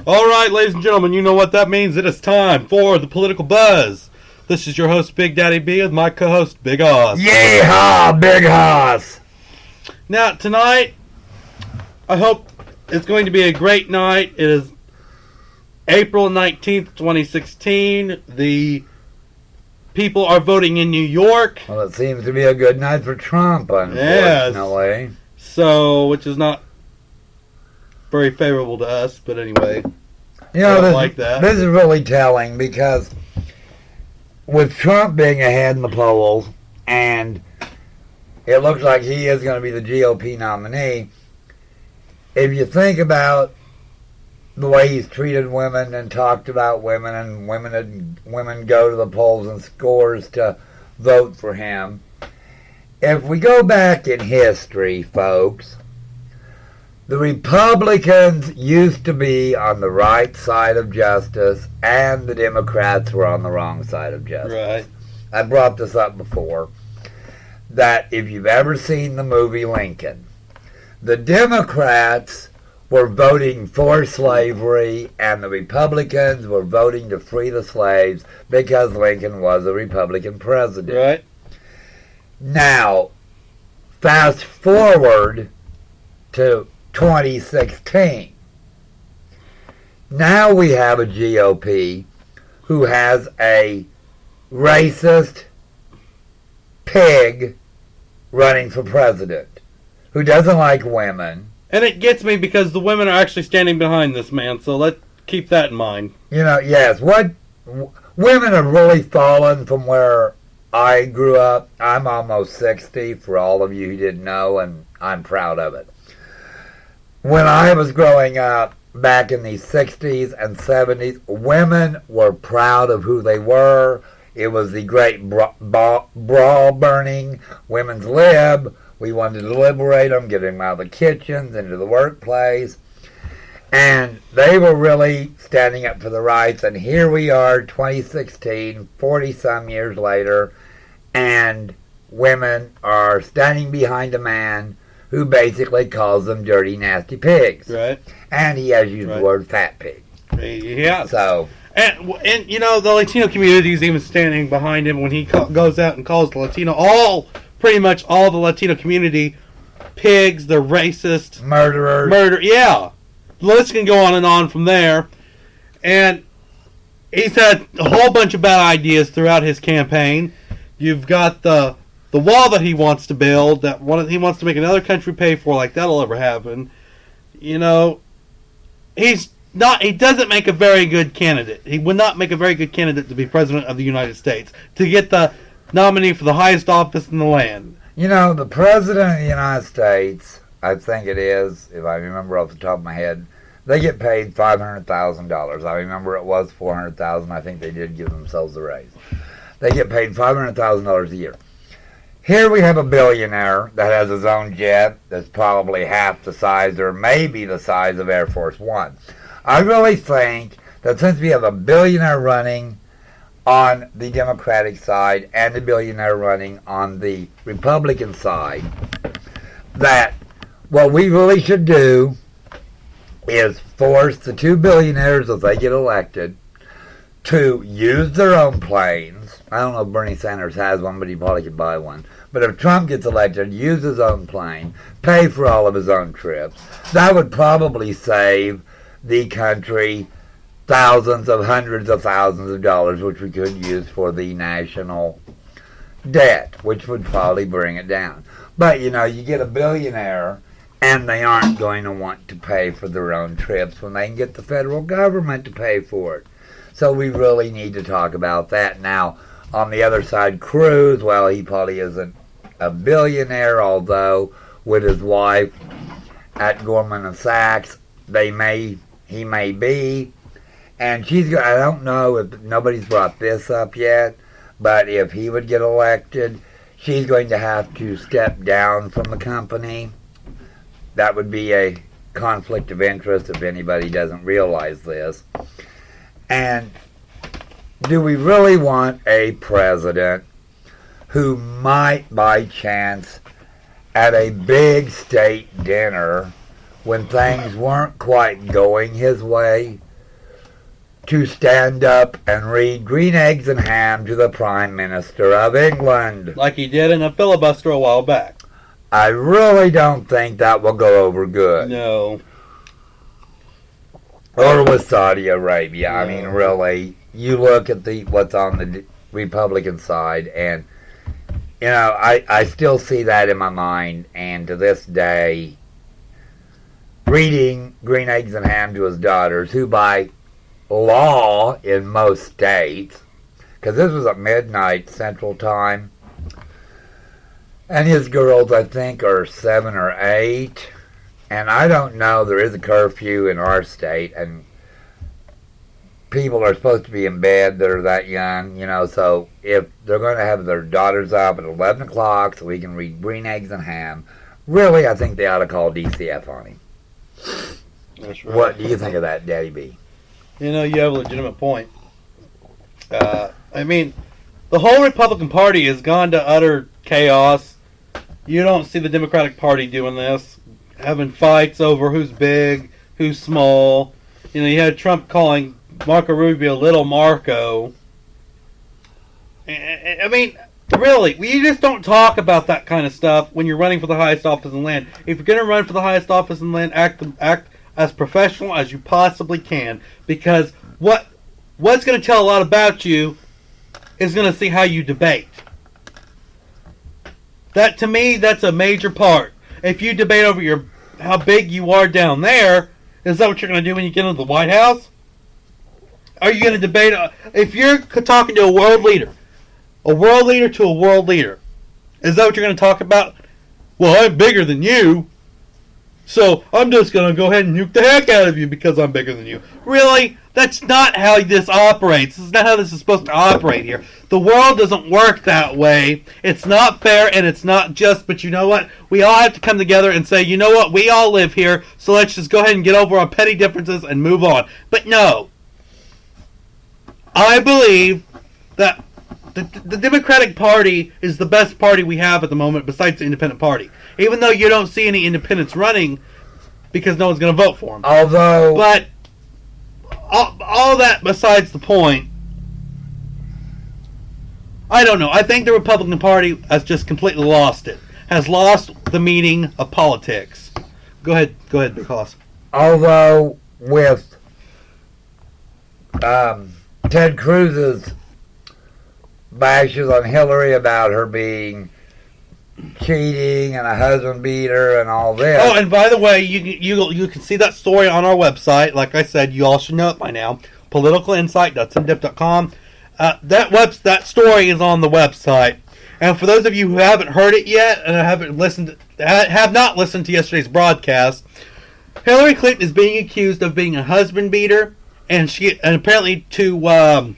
Alright, ladies and gentlemen, you know what that means. It is time for the Political Buzz. This is your host, Big Daddy B, with my co-host, Big Oz. Yeehaw, Big Oz! Now, tonight, I hope it's going to be a great night. It is April 19th, 2016. The people are voting in New York. Well, it seems to be a good night for Trump, unfortunately. Yes. So, which is not very favorable to us, but anyway. You know, This is really telling because with Trump being ahead in the polls, and it looks like he is going to be the GOP nominee, if you think about the way he's treated women and talked about women, and women go to the polls and scores to vote for him, if we go back in history, folks, the Republicans used to be on the right side of justice, and the Democrats were on the wrong side of justice. Right. I brought this up before, that if you've ever seen the movie Lincoln, the Democrats were voting for slavery, and the Republicans were voting to free the slaves because Lincoln was a Republican president. Right. Now, fast forward to 2016. Now we have a GOP who has a racist pig running for president who doesn't like women. And it gets me because the women are actually standing behind this man, so let's keep that in mind. You know, yes, women have really fallen from where I grew up. I'm almost 60, for all of you who didn't know, and I'm proud of it. When I was growing up back in the 60s and 70s, women were proud of who they were. It was the great brawl-burning women's lib. We wanted to liberate them, get them out of the kitchens, into the workplace. And they were really standing up for the rights. And here we are, 2016, 40-some years later, and women are standing behind a man who basically calls them dirty, nasty pigs. Right. And he has used the word fat pig. Yeah. So. And you know, the Latino community is even standing behind him when he goes out and calls the Latino, pretty much all the Latino community, pigs, they're racist. Murderers. Yeah. The list can go on and on from there. And he's had a whole bunch of bad ideas throughout his campaign. You've got the wall that he wants to build, he wants to make another country pay for, like that'll ever happen. You know, he doesn't make a very good candidate. He would not make a very good candidate to be president of the United States, to get the nominee for the highest office in the land. You know, the president of the United States, I think it is, if I remember off the top of my head, they get paid $500,000. I remember it was $400,000. I think they did give themselves a raise. They get paid $500,000 a year. Here we have a billionaire that has his own jet that's probably half the size or maybe the size of Air Force One. I really think that since we have a billionaire running on the Democratic side and a billionaire running on the Republican side, that what we really should do is force the two billionaires, if they get elected, to use their own planes. I don't know if Bernie Sanders has one, but he probably could buy one. But if Trump gets elected, use his own plane, pay for all of his own trips. That would probably save the country hundreds of thousands of dollars, which we could use for the national debt, which would probably bring it down. But, you know, you get a billionaire, and they aren't going to want to pay for their own trips when they can get the federal government to pay for it. So we really need to talk about that. Now, on the other side, Cruz, well, he probably isn't a billionaire, although with his wife at Goldman Sachs, he may be. And I don't know if nobody's brought this up yet, but if he would get elected, she's going to have to step down from the company. That would be a conflict of interest if anybody doesn't realize this. And do we really want a president who might, by chance, at a big state dinner, when things weren't quite going his way, to stand up and read Green Eggs and Ham to the Prime Minister of England. Like he did in a filibuster a while back. I really don't think that will go over good. No. Or with Saudi Arabia. No. I mean, really, you look at what's on the Republican side, and, you know, I still see that in my mind, and to this day, reading Green Eggs and Ham to his daughters, who by law in most states, because this was at midnight Central Time, and his girls, I think, are 7 or 8, and I don't know, there is a curfew in our state, and people are supposed to be in bed that are that young, you know, so if they're going to have their daughters up at 11 o'clock so we can read Green Eggs and Ham, really, I think they ought to call DCF on him. That's right. What do you think of that, Daddy B? You know, you have a legitimate point. I mean, the whole Republican Party has gone to utter chaos. You don't see the Democratic Party doing this, having fights over who's big, who's small. You know, you had Trump calling Marco Rubio Little Marco. I mean, really, you just don't talk about that kind of stuff when you're running for the highest office in the land. If you're going to run for the highest office in the land, act as professional as you possibly can. Because what's going to tell a lot about you is going to see how you debate. That, to me, that's a major part. If you debate over how big you are down there, is that what you're going to do when you get into the White House? Are you going to debate? If you're talking to a world leader to a world leader, is that what you're going to talk about? Well, I'm bigger than you, so I'm just going to go ahead and nuke the heck out of you because I'm bigger than you. Really? That's not how this operates. This is not how this is supposed to operate here. The world doesn't work that way. It's not fair and it's not just, but you know what? We all have to come together and say, you know what? We all live here, so let's just go ahead and get over our petty differences and move on. But no. I believe that the Democratic Party is the best party we have at the moment besides the Independent Party. Even though you don't see any independents running because no one's going to vote for them. Although... But all that besides the point, I don't know. I think the Republican Party has just completely lost it. Has lost the meaning of politics. Go ahead, Big Hoss. Although with Ted Cruz's bashes on Hillary about her being cheating and a husband beater and all this. Oh, and by the way, you can see that story on our website. Like I said, you all should know it by now. Politicalinsight.simdip.com. That story is on the website. And for those of you who haven't heard it yet and have not listened to yesterday's broadcast, Hillary Clinton is being accused of being a husband beater, and apparently to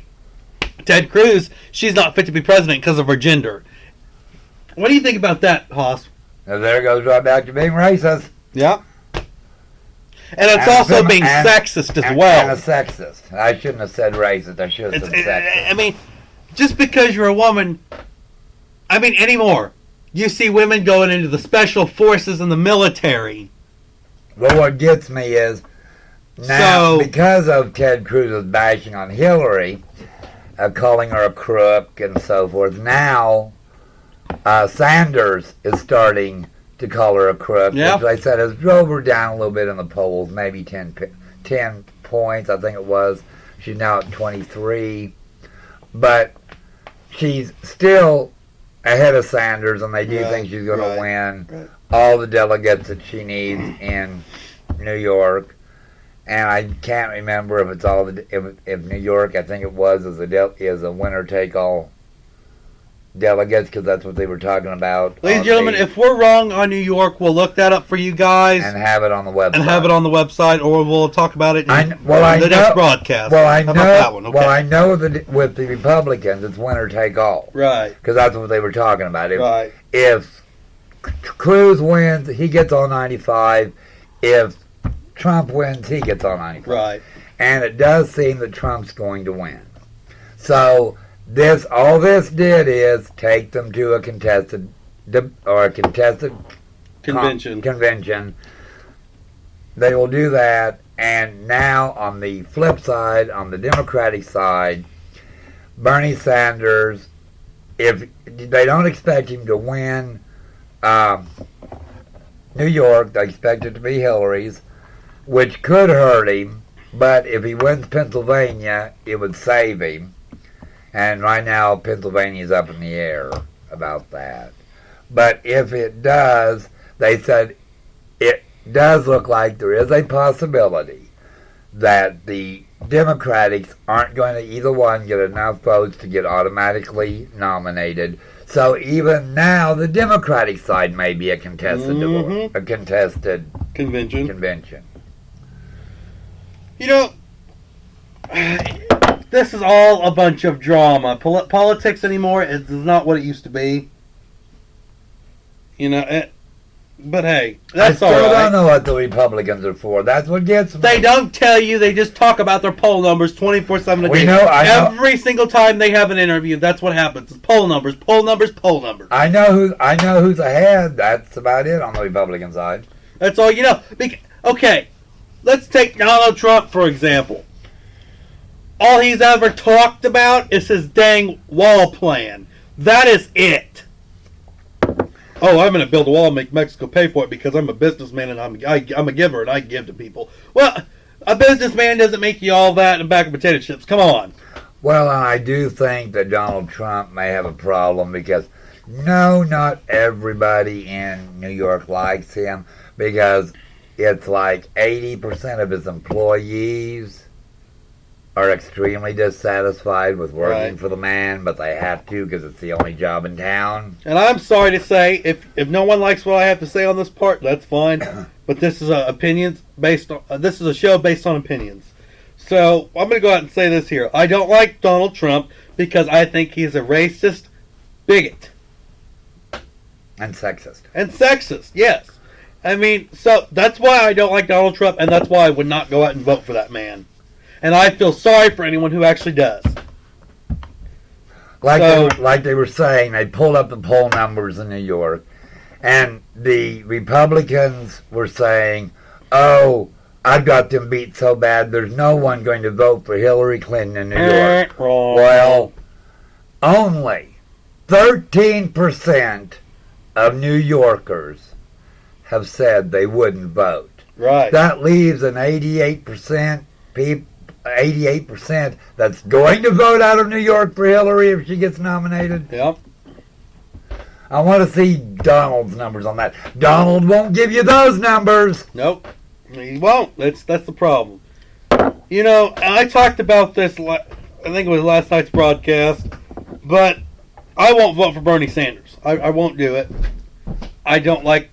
Ted Cruz, she's not fit to be president because of her gender. What do you think about that, Hoss? And there goes right back to being racist. Yeah. And it's also being sexist as well. And a sexist. I shouldn't have said racist. I should have said sexist. I mean, just because you're a woman, anymore. You see women going into the special forces and the military. Well, what gets me is, now, because of Ted Cruz's bashing on Hillary, calling her a crook and so forth, now... Sanders is starting to call her a crook, which I said has drove her down a little bit in the polls, maybe 10 points, I think it was. She's now at 23. But she's still ahead of Sanders, and they do think she's going to win all the delegates that she needs in New York. And I can't remember if it's all if New York, I think it was, is a winner-take-all delegates, because that's what they were talking about. Ladies and gentlemen, if we're wrong on New York, we'll look that up for you guys. And have it on the website. Or we'll talk about it in next broadcast. How about that one? Okay. Well, I know that with the Republicans, it's winner take all. Right. Because that's what they were talking about. Right. If Cruz wins, he gets all 95. If Trump wins, he gets all 95. Right. And it does seem that Trump's going to win. So... all this did is take them to a contested convention. They will do that, And now on the flip side, on the Democratic side, Bernie Sanders, if they don't expect him to win New York, they expect it to be Hillary's, which could hurt him, but if he wins Pennsylvania, it would save him. And right now, Pennsylvania's up in the air about that. But if it does, they said it does look like there is a possibility that the Democrats aren't going to either one get enough votes to get automatically nominated. So even now, the Democratic side may be a contested a contested convention. You know, this is all a bunch of drama. Politics anymore is not what it used to be. You know, but hey, that's all right. I still don't know what the Republicans are for. That's what gets me. They don't tell you. They just talk about their poll numbers 24/7 a day. Every single time they have an interview, that's what happens. It's poll numbers, poll numbers, poll numbers. I know who's ahead. That's about it on the Republican side. That's all you know. Okay, let's take Donald Trump, for example. All he's ever talked about is his dang wall plan. That is it. Oh, I'm going to build a wall and make Mexico pay for it because I'm a businessman and I'm a giver and I give to people. Well, a businessman doesn't make you all that in a bag of potato chips. Come on. Well, I do think that Donald Trump may have a problem because, no, not everybody in New York likes him because it's like 80% of his employees are extremely dissatisfied with working for the man, but they have to because it's the only job in town. And I'm sorry to say, if no one likes what I have to say on this part, that's fine. But this is this is a show based on opinions. So I'm going to go out and say this here. I don't like Donald Trump because I think he's a racist bigot. And sexist. And sexist, yes. I mean, so that's why I don't like Donald Trump, and that's why I would not go out and vote for that man. And I feel sorry for anyone who actually does. Like they were saying, they pulled up the poll numbers in New York, and the Republicans were saying, "Oh, I've got them beat so bad, there's no one going to vote for Hillary Clinton in New York." Well, only 13% of New Yorkers have said they wouldn't vote. Right. That leaves an 88% that's going to vote out of New York for Hillary if she gets nominated. Yep. I want to see Donald's numbers on that. Donald won't give you those numbers. Nope. He won't. That's the problem. You know, I talked about this, I think it was last night's broadcast, but I won't vote for Bernie Sanders. I won't do it. I don't like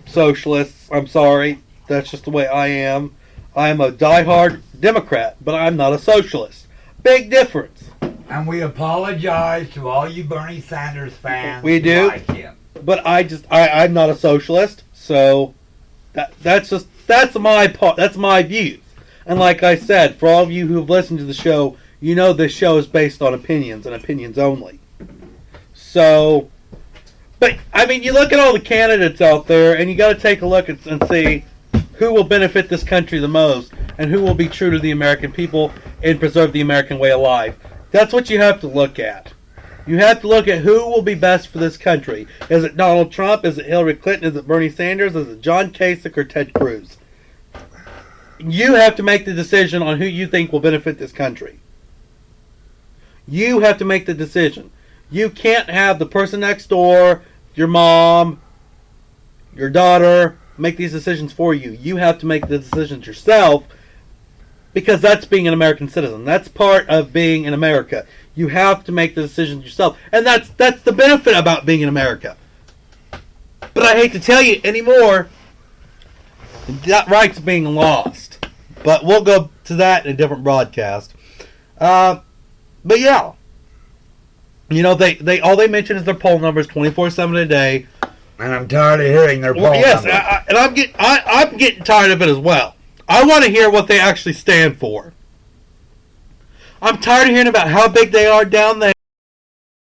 socialists. I'm sorry. That's just the way I am. I'm a diehard Democrat, but I'm not a socialist. Big difference. And we apologize to all you Bernie Sanders fans. We do. Like him. But I'm not a socialist, so that's my part. That's my views. And like I said, for all of you who have listened to the show, you know this show is based on opinions and opinions only. So, but I mean, you look at all the candidates out there, and you got to take a look and see who will benefit this country the most, and who will be true to the American people and preserve the American way of life. That's what you have to look at. You have to look at who will be best for this country. Is it Donald Trump? Is it Hillary Clinton? Is it Bernie Sanders? Is it John Kasich or Ted Cruz? You have to make the decision on who you think will benefit this country. You have to make the decision. You can't have the person next door, your mom, your daughter, make these decisions for you. You have to make the decisions yourself, because that's being an American citizen. That's part of being in America. You have to make the decisions yourself. And that's the benefit about being in America. But I hate to tell you anymore, that right's being lost. But we'll go to that in a different broadcast. But yeah. You know, they all they mention is their poll numbers 24/7 a day. And I'm tired of hearing their poll numbers. Yes, I'm getting tired of it as well. I want to hear what they actually stand for. I'm tired of hearing about how big they are down there.